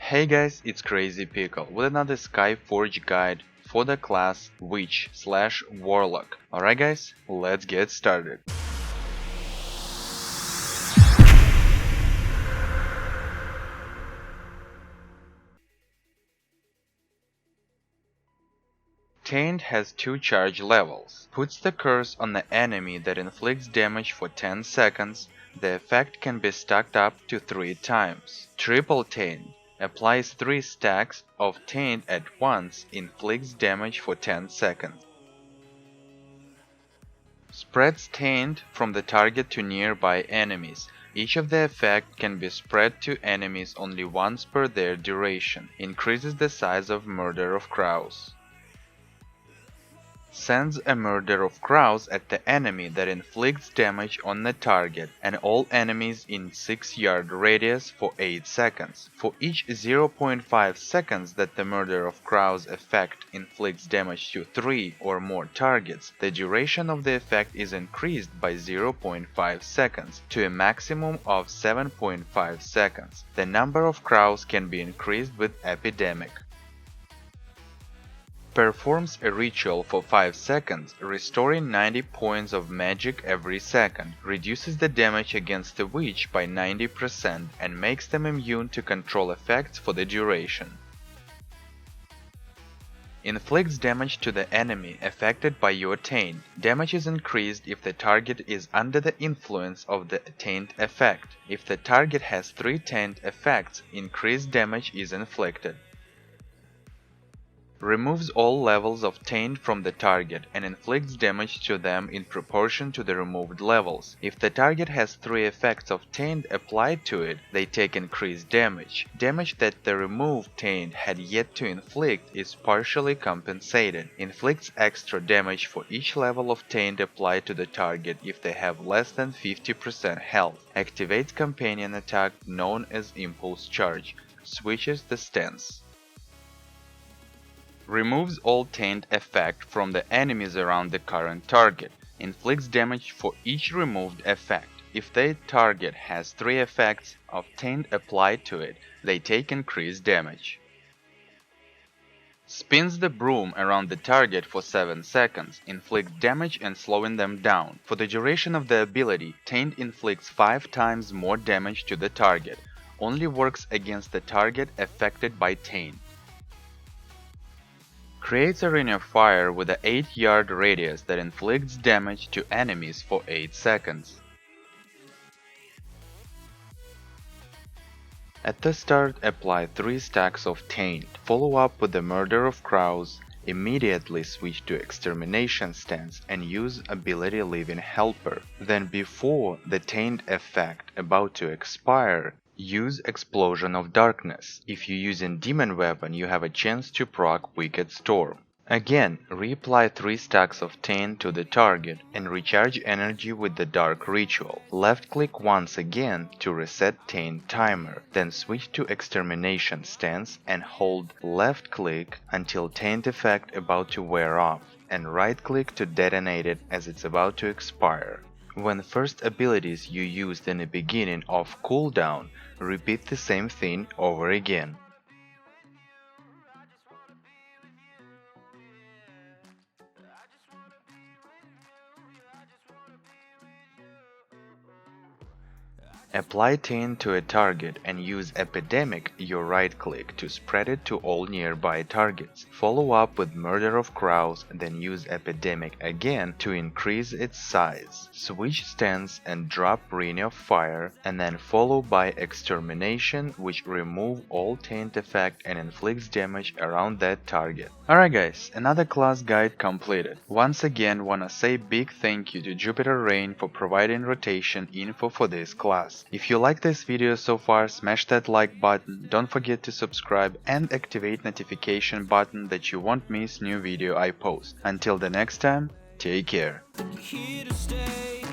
Hey guys, it's Crazy Pickle with another Skyforge guide for the class Witch/Warlock. Alright guys, let's get started. Taint has two charge levels. Puts the curse on the enemy that inflicts damage for 10 seconds. The effect can be stacked up to 3 times. Triple Taint applies 3 stacks of Taint at once, inflicts damage for 10 seconds. Spreads Taint from the target to nearby enemies. Each of the effect can be spread to enemies only once per their duration. Increases the size of Murder of Crows. Sends a Murder of Crows at the enemy that inflicts damage on the target and all enemies in 6-yard radius for 8 seconds. For each 0.5 seconds that the Murder of Crows effect inflicts damage to 3 or more targets, the duration of the effect is increased by 0.5 seconds to a maximum of 7.5 seconds. The number of crows can be increased with Epidemic. Performs a ritual for 5 seconds, restoring 90 points of magic every second, reduces the damage against the witch by 90% and makes them immune to control effects for the duration. Inflicts damage to the enemy affected by your taint. Damage is increased if the target is under the influence of the taint effect. If the target has 3 taint effects, increased damage is inflicted. Removes all levels of taint from the target and inflicts damage to them in proportion to the removed levels. If the target has 3 effects of taint applied to it, they take increased damage. Damage that the removed taint had yet to inflict is partially compensated. Inflicts extra damage for each level of taint applied to the target if they have less than 50% health. Activates companion attack known as Impulse Charge. Switches the stance. Removes all taint effect from the enemies around the current target. Inflicts damage for each removed effect. If the target has 3 effects of taint applied to it, they take increased damage. Spins the broom around the target for 7 seconds, inflicts damage and slowing them down. For the duration of the ability, Taint inflicts 5 times more damage to the target. Only works against the target affected by Taint. Creates a ring of fire with an 8-yard radius that inflicts damage to enemies for 8 seconds. At the start, apply 3 stacks of Taint. Follow up with the Murder of Crows. Immediately switch to Extermination stance and use ability Living Helper. Then before the Taint effect about to expire, use Explosion of Darkness. If you're using Demon Weapon, you have a chance to proc Wicked Storm. Again, reapply 3 stacks of Taint to the target and recharge energy with the Dark Ritual. Left-click once again to reset Taint timer, then switch to Extermination stance and hold left-click until Taint effect about to wear off, and right-click to detonate it as it's about to expire. When first abilities you used in the beginning of cooldown, repeat the same thing over again. Apply Taint to a target and use Epidemic your right-click to spread it to all nearby targets. Follow up with Murder of Crows, then use Epidemic again to increase its size. Switch stance and drop Ring of Fire, and then follow by Extermination, which remove all Taint effect and inflicts damage around that target. Alright guys, another class guide completed. Once again wanna say big thank you to Jupiter Rain for providing rotation info for this class. If you like this video so far, smash that like button, don't forget to subscribe and activate notification button that you won't miss new video I post. Until the next time, take care. Here to stay.